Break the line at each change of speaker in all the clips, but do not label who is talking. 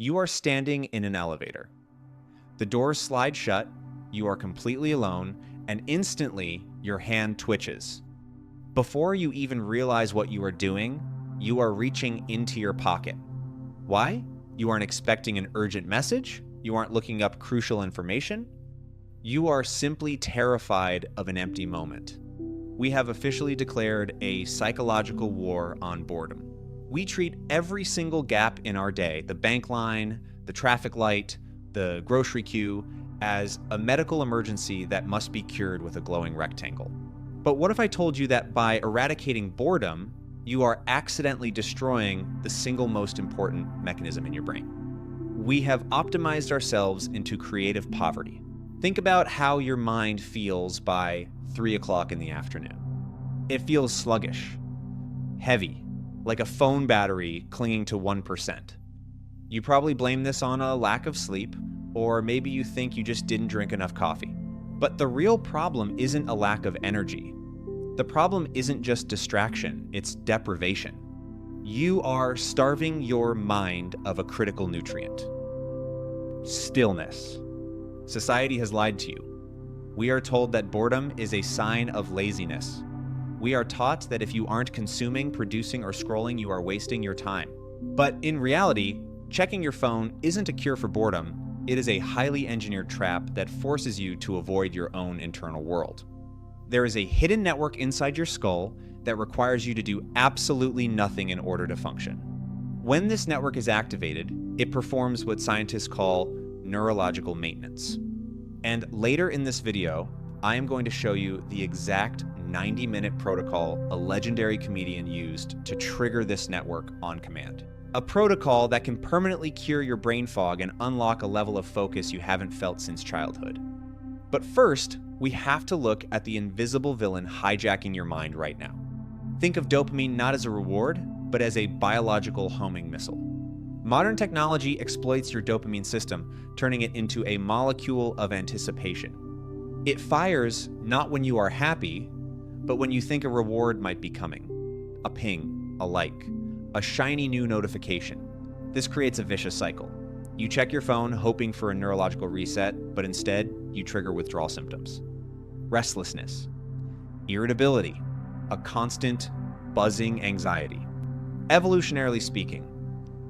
You are standing in an elevator. The doors slide shut, you are completely alone, and instantly your hand twitches. Before you even realize what you are doing, you are reaching into your pocket. Why? You aren't expecting an urgent message? You aren't looking up crucial information? You are simply terrified of an empty moment. We have officially declared a psychological war on boredom. We treat every single gap in our day, the bank line, the traffic light, the grocery queue, as a medical emergency that must be cured with a glowing rectangle. But what if I told you that by eradicating boredom, you are accidentally destroying the single most important mechanism in your brain? We have optimized ourselves into creative poverty. Think about how your mind feels by 3 o'clock in the afternoon. It feels sluggish, heavy, like a phone battery clinging to 1%. You probably blame this on a lack of sleep, or maybe you think you just didn't drink enough coffee. But the real problem isn't a lack of energy. The problem isn't just distraction, it's deprivation. You are starving your mind of a critical nutrient. Stillness. Society has lied to you. We are told that boredom is a sign of laziness. We are taught that if you aren't consuming, producing, or scrolling, you are wasting your time. But in reality, checking your phone isn't a cure for boredom. It is a highly engineered trap that forces you to avoid your own internal world. There is a hidden network inside your skull that requires you to do absolutely nothing in order to function. When this network is activated, it performs what scientists call neurological maintenance. And later in this video, I am going to show you the exact 90-minute protocol a legendary comedian used to trigger this network on command. A protocol that can permanently cure your brain fog and unlock a level of focus you haven't felt since childhood. But first, we have to look at the invisible villain hijacking your mind right now. Think of dopamine not as a reward, but as a biological homing missile. Modern technology exploits your dopamine system, turning it into a molecule of anticipation. It fires not when you are happy, but when you think a reward might be coming. A ping, a like, a shiny new notification. This creates a vicious cycle. You check your phone hoping for a neurological reset, but instead, you trigger withdrawal symptoms. Restlessness, irritability, a constant buzzing anxiety. Evolutionarily speaking,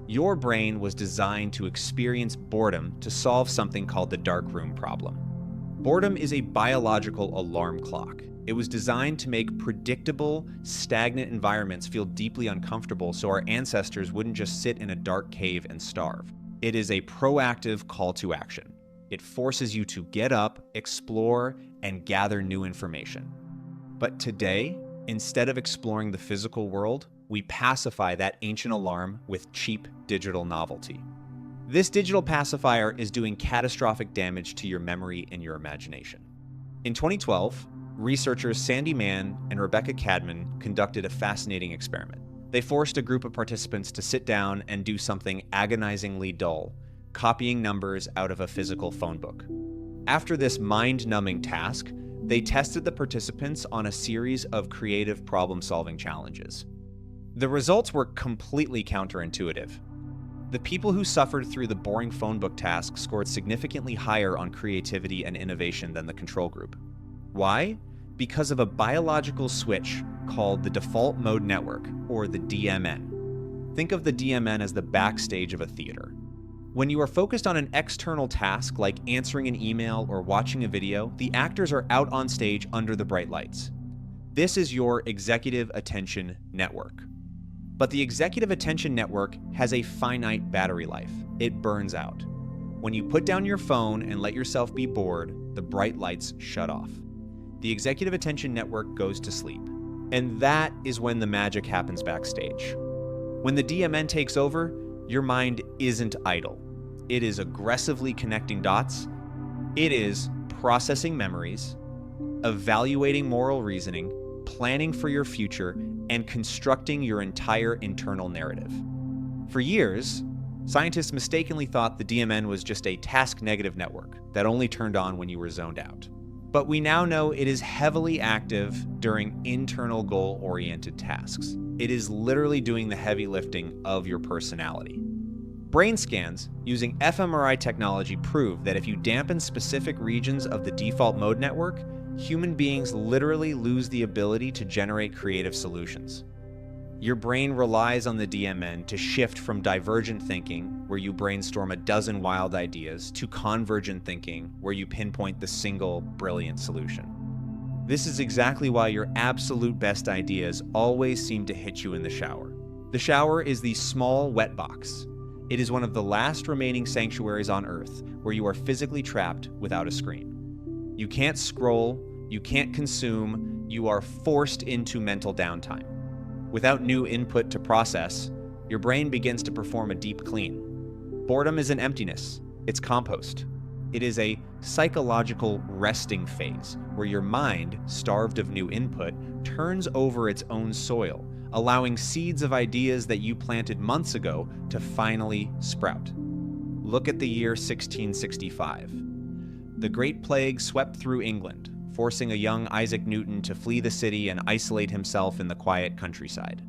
your brain was designed to experience boredom to solve something called the dark room problem. Boredom is a biological alarm clock. It was designed to make predictable, stagnant environments feel deeply uncomfortable so our ancestors wouldn't just sit in a dark cave and starve. It is a proactive call to action. It forces you to get up, explore, and gather new information. But today, instead of exploring the physical world, we pacify that ancient alarm with cheap digital novelty. This digital pacifier is doing catastrophic damage to your memory and your imagination. In 2012, researchers Sandy Mann and Rebecca Cadman conducted a fascinating experiment. They forced a group of participants to sit down and do something agonizingly dull, copying numbers out of a physical phone book. After this mind-numbing task, they tested the participants on a series of creative problem-solving challenges. The results were completely counterintuitive. The people who suffered through the boring phone book task scored significantly higher on creativity and innovation than the control group. Why? Because of a biological switch called the default mode network, or the DMN. Think of the DMN as the backstage of a theater. When you are focused on an external task like answering an email or watching a video, the actors are out on stage under the bright lights. This is your executive attention network. But the executive attention network has a finite battery life. It burns out. When you put down your phone and let yourself be bored, the bright lights shut off. The executive attention network goes to sleep. And that is when the magic happens backstage. When the DMN takes over, your mind isn't idle. It is aggressively connecting dots. It is processing memories, evaluating moral reasoning, planning for your future, and constructing your entire internal narrative. For years, scientists mistakenly thought the DMN was just a task-negative network that only turned on when you were zoned out. But we now know it is heavily active during internal goal-oriented tasks. It is literally doing the heavy lifting of your personality. Brain scans using fMRI technology prove that if you dampen specific regions of the default mode network, human beings literally lose the ability to generate creative solutions. Your brain relies on the DMN to shift from divergent thinking, where you brainstorm a dozen wild ideas, to convergent thinking, where you pinpoint the single brilliant solution. This is exactly why your absolute best ideas always seem to hit you in the shower. The shower is the small wet box. It is one of the last remaining sanctuaries on Earth where you are physically trapped without a screen. You can't scroll, you can't consume, you are forced into mental downtime. Without new input to process, your brain begins to perform a deep clean. Boredom is an emptiness, it's compost. It is a psychological resting phase where your mind, starved of new input, turns over its own soil, allowing seeds of ideas that you planted months ago to finally sprout. Look at the year 1665. The Great Plague swept through England, forcing a young Isaac Newton to flee the city and isolate himself in the quiet countryside.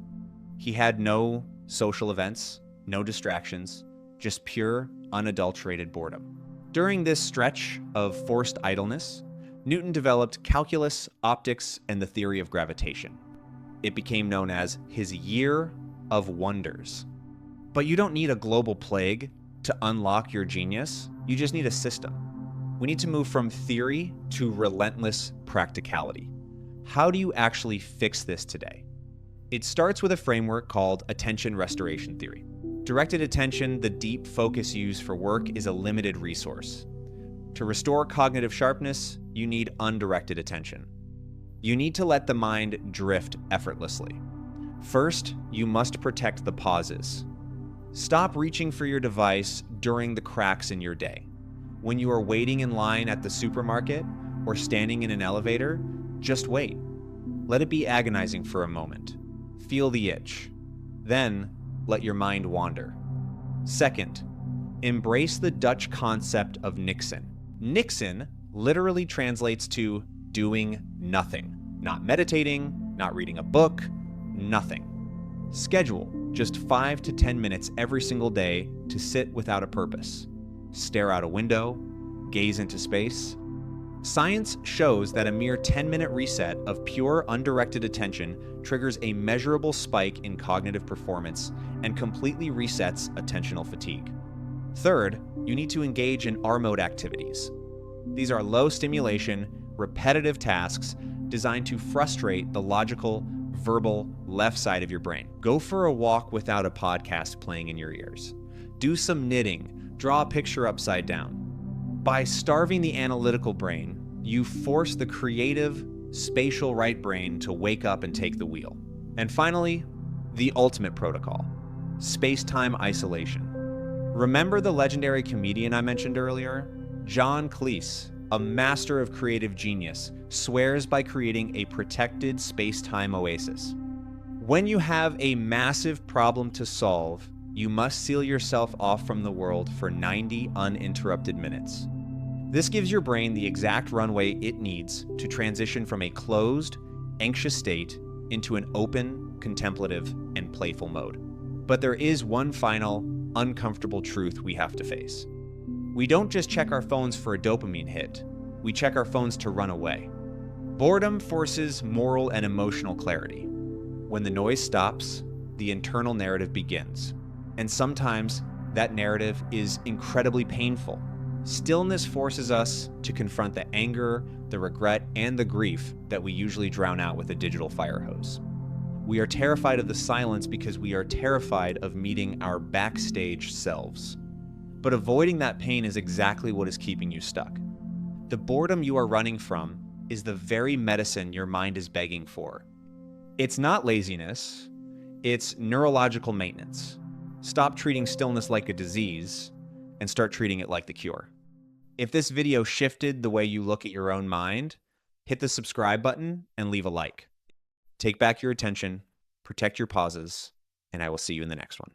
He had no social events, no distractions, just pure, unadulterated boredom. During this stretch of forced idleness, Newton developed calculus, optics, and the theory of gravitation. It became known as his Year of Wonders. But you don't need a global plague to unlock your genius, you just need a system. We need to move from theory to relentless practicality. How do you actually fix this today? It starts with a framework called attention restoration theory. Directed attention, the deep focus used for work, is a limited resource. To restore cognitive sharpness, you need undirected attention. You need to let the mind drift effortlessly. First, you must protect the pauses. Stop reaching for your device during the cracks in your day. When you are waiting in line at the supermarket or standing in an elevator, just wait. Let it be agonizing for a moment. Feel the itch. Then, let your mind wander. Second, embrace the Dutch concept of niksen. Niksen literally translates to doing nothing. Not meditating, not reading a book, nothing. Schedule just 5 to 10 minutes every single day to sit without a purpose. Stare out a window, gaze into space. Science shows that a mere 10-minute reset of pure, undirected attention triggers a measurable spike in cognitive performance and completely resets attentional fatigue. Third, you need to engage in R-mode activities. These are low-stimulation, repetitive tasks designed to frustrate the logical, verbal left side of your brain. Go for a walk without a podcast playing in your ears. Do some knitting. Draw a picture upside down. By starving the analytical brain, you force the creative, spatial right brain to wake up and take the wheel. And finally, the ultimate protocol: space-time isolation. Remember the legendary comedian I mentioned earlier? John Cleese, a master of creative genius, swears by creating a protected space-time oasis. When you have a massive problem to solve, you must seal yourself off from the world for 90 uninterrupted minutes. This gives your brain the exact runway it needs to transition from a closed, anxious state into an open, contemplative, and playful mode. But there is one final, uncomfortable truth we have to face. We don't just check our phones for a dopamine hit, we check our phones to run away. Boredom forces moral and emotional clarity. When the noise stops, the internal narrative begins. And sometimes that narrative is incredibly painful. Stillness forces us to confront the anger, the regret, and the grief that we usually drown out with a digital fire hose. We are terrified of the silence because we are terrified of meeting our backstage selves. But avoiding that pain is exactly what is keeping you stuck. The boredom you are running from is the very medicine your mind is begging for. It's not laziness, it's neurological maintenance. Stop treating stillness like a disease and start treating it like the cure. If this video shifted the way you look at your own mind, hit the subscribe button and leave a like. Take back your attention, protect your pauses, and I will see you in the next one.